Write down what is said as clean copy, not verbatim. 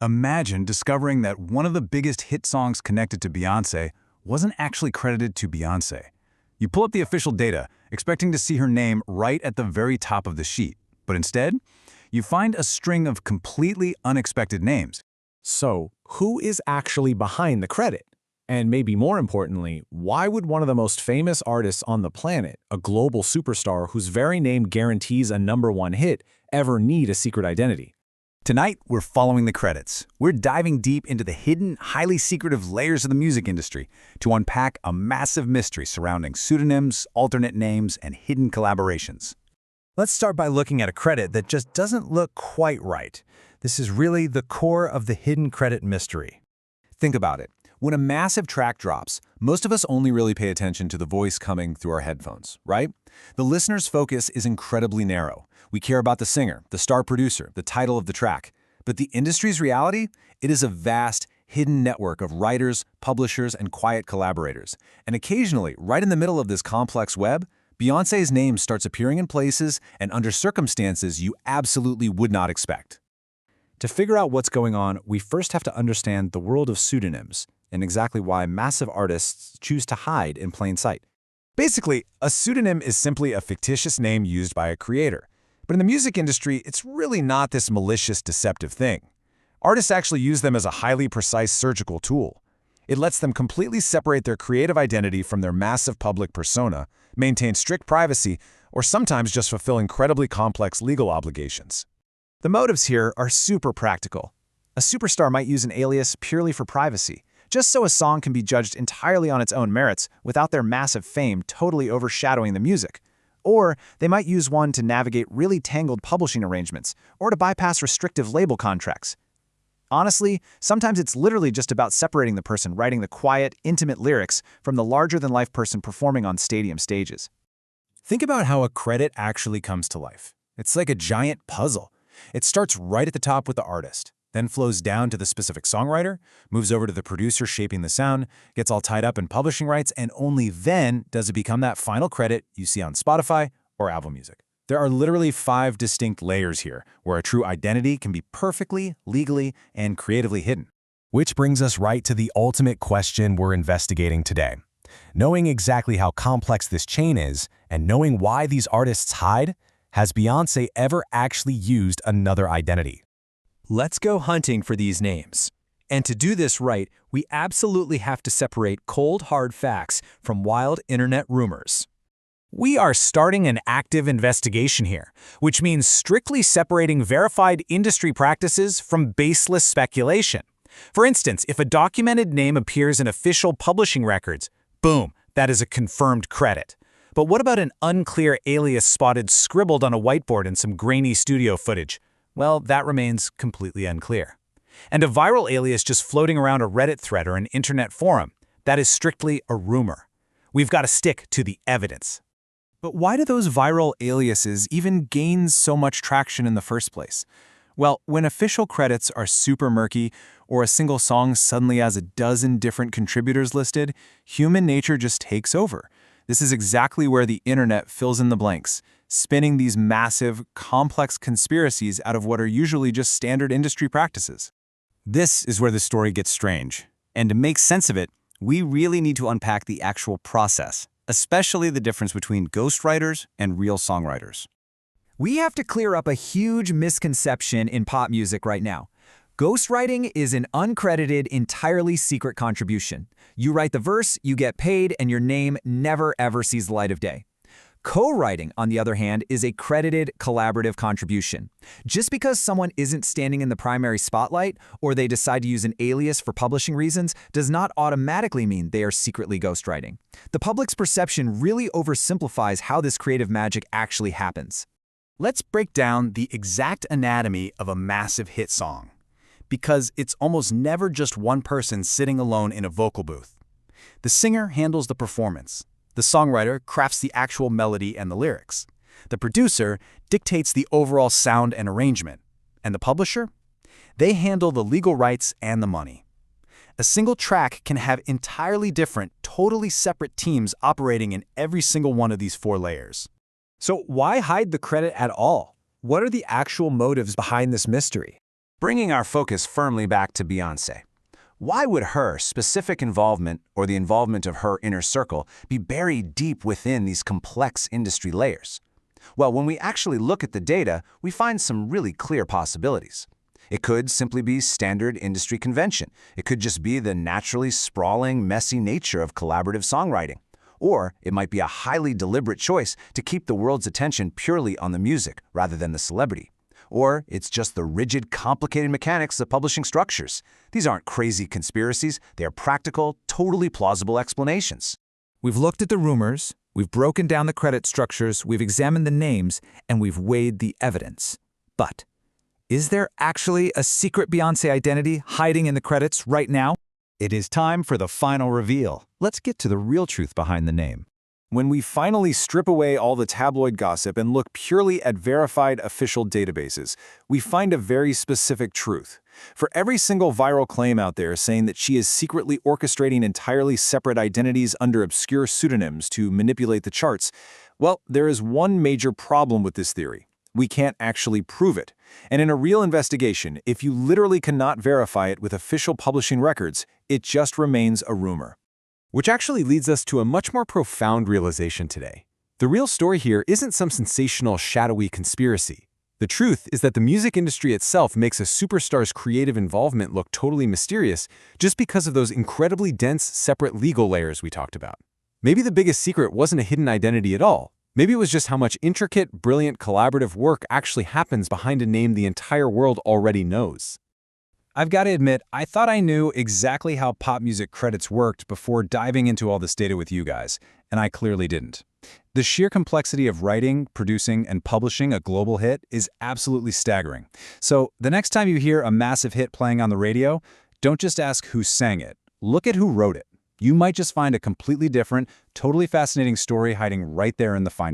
Imagine discovering that one of the biggest hit songs connected to Beyoncé wasn't actually credited to Beyoncé. You pull up the official data, expecting to see her name right at the very top of the sheet, but instead, you find a string of completely unexpected names. So, who is actually behind the credit? And maybe more importantly, why would one of the most famous artists on the planet, a global superstar whose very name guarantees a #1 hit, ever need a secret identity? Tonight, we're following the credits. We're diving deep into the hidden, highly secretive layers of the music industry to unpack a massive mystery surrounding pseudonyms, alternate names, and hidden collaborations. Let's start by looking at a credit that just doesn't look quite right. This is really the core of the hidden credit mystery. Think about it. When a massive track drops, most of us only really pay attention to the voice coming through our headphones, right? The listener's focus is incredibly narrow. We care about the singer, the star producer, the title of the track. But the industry's reality? It is a vast, hidden network of writers, publishers, and quiet collaborators. And occasionally, right in the middle of this complex web, Beyoncé's name starts appearing in places and under circumstances you absolutely would not expect. To figure out what's going on, we first have to understand the world of pseudonyms and exactly why massive artists choose to hide in plain sight. Basically, a pseudonym is simply a fictitious name used by a creator. But in the music industry, it's really not this malicious, deceptive thing. Artists actually use them as a highly precise surgical tool. It lets them completely separate their creative identity from their massive public persona, maintain strict privacy, or sometimes just fulfill incredibly complex legal obligations. The motives here are super practical. A superstar might use an alias purely for privacy, just so a song can be judged entirely on its own merits without their massive fame totally overshadowing the music. Or they might use one to navigate really tangled publishing arrangements, or to bypass restrictive label contracts. Honestly, sometimes it's literally just about separating the person writing the quiet, intimate lyrics from the larger-than-life person performing on stadium stages. Think about how a credit actually comes to life. It's like a giant puzzle. It starts right at the top with the artist, then flows down to the specific songwriter, moves over to the producer shaping the sound, gets all tied up in publishing rights, and only then does it become that final credit you see on Spotify or Apple Music. There are literally 5 distinct layers here, where a true identity can be perfectly, legally, and creatively hidden. Which brings us right to the ultimate question we're investigating today. Knowing exactly how complex this chain is, and knowing why these artists hide, has Beyoncé ever actually used another identity? Let's go hunting for these names. And to do this right, we absolutely have to separate cold, hard facts from wild internet rumors. We are starting an active investigation here, which means strictly separating verified industry practices from baseless speculation. For instance, if a documented name appears in official publishing records, boom, that is a confirmed credit. But what about an unclear alias spotted scribbled on a whiteboard in some grainy studio footage? Well, that remains completely unclear. And a viral alias just floating around a Reddit thread or an internet forum, that is strictly a rumor. We've got to stick to the evidence. But why do those viral aliases even gain so much traction in the first place? Well, when official credits are super murky, or a single song suddenly has a dozen different contributors listed, human nature just takes over. This is exactly where the internet fills in the blanks, spinning these massive, complex conspiracies out of what are usually just standard industry practices. This is where the story gets strange. And to make sense of it, we really need to unpack the actual process, especially the difference between ghostwriters and real songwriters. We have to clear up a huge misconception in pop music right now. Ghostwriting is an uncredited, entirely secret contribution. You write the verse, you get paid, and your name never ever sees the light of day. Co-writing, on the other hand, is a credited, collaborative contribution. Just because someone isn't standing in the primary spotlight, or they decide to use an alias for publishing reasons, does not automatically mean they are secretly ghostwriting. The public's perception really oversimplifies how this creative magic actually happens. Let's break down the exact anatomy of a massive hit song, because it's almost never just one person sitting alone in a vocal booth. The singer handles the performance. The songwriter crafts the actual melody and the lyrics. The producer dictates the overall sound and arrangement. And the publisher? They handle the legal rights and the money. A single track can have entirely different, totally separate teams operating in every single one of these 4 layers. So why hide the credit at all? What are the actual motives behind this mystery? Bringing our focus firmly back to Beyoncé. Why would her specific involvement or the involvement of her inner circle be buried deep within these complex industry layers? Well, when we actually look at the data, we find some really clear possibilities. It could simply be standard industry convention. It could just be the naturally sprawling, messy nature of collaborative songwriting. Or it might be a highly deliberate choice to keep the world's attention purely on the music rather than the celebrity. Or it's just the rigid, complicated mechanics of publishing structures. These aren't crazy conspiracies, they are practical, totally plausible explanations. We've looked at the rumors, we've broken down the credit structures, we've examined the names, and we've weighed the evidence. But is there actually a secret Beyoncé identity hiding in the credits right now? It is time for the final reveal. Let's get to the real truth behind the name. When we finally strip away all the tabloid gossip and look purely at verified official databases, we find a very specific truth. For every single viral claim out there saying that she is secretly orchestrating entirely separate identities under obscure pseudonyms to manipulate the charts, well, there is one major problem with this theory. We can't actually prove it. And in a real investigation, if you literally cannot verify it with official publishing records, it just remains a rumor. Which actually leads us to a much more profound realization today. The real story here isn't some sensational, shadowy conspiracy. The truth is that the music industry itself makes a superstar's creative involvement look totally mysterious just because of those incredibly dense, separate legal layers we talked about. Maybe the biggest secret wasn't a hidden identity at all. Maybe it was just how much intricate, brilliant, collaborative work actually happens behind a name the entire world already knows. I've got to admit, I thought I knew exactly how pop music credits worked before diving into all this data with you guys, and I clearly didn't. The sheer complexity of writing, producing, and publishing a global hit is absolutely staggering. So the next time you hear a massive hit playing on the radio, don't just ask who sang it. Look at who wrote it. You might just find a completely different, totally fascinating story hiding right there in the fine print.